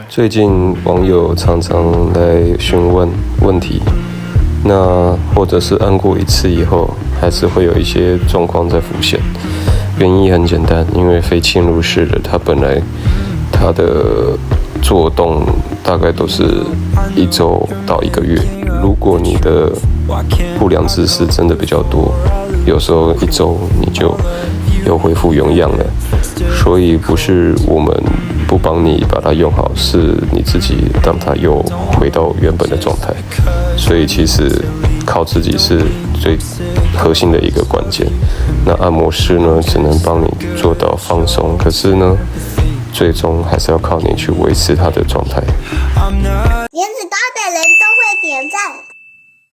最近网友常常来询问问题，那或者是按过一次以后，还是会有一些状况在浮现。原因很简单，因为非侵入式的它本来它的做动大概都是1周到1个月。如果你的不良姿势真的比较多，有时候1周你就又恢复原样了。所以不是我们不帮你把它用好，是你自己让它又回到原本的状态。所以其实靠自己是最核心的一个关键。那按摩师呢，只能帮你做到放松，可是呢，最终还是要靠你去维持它的状态。颜值高的人都会点赞。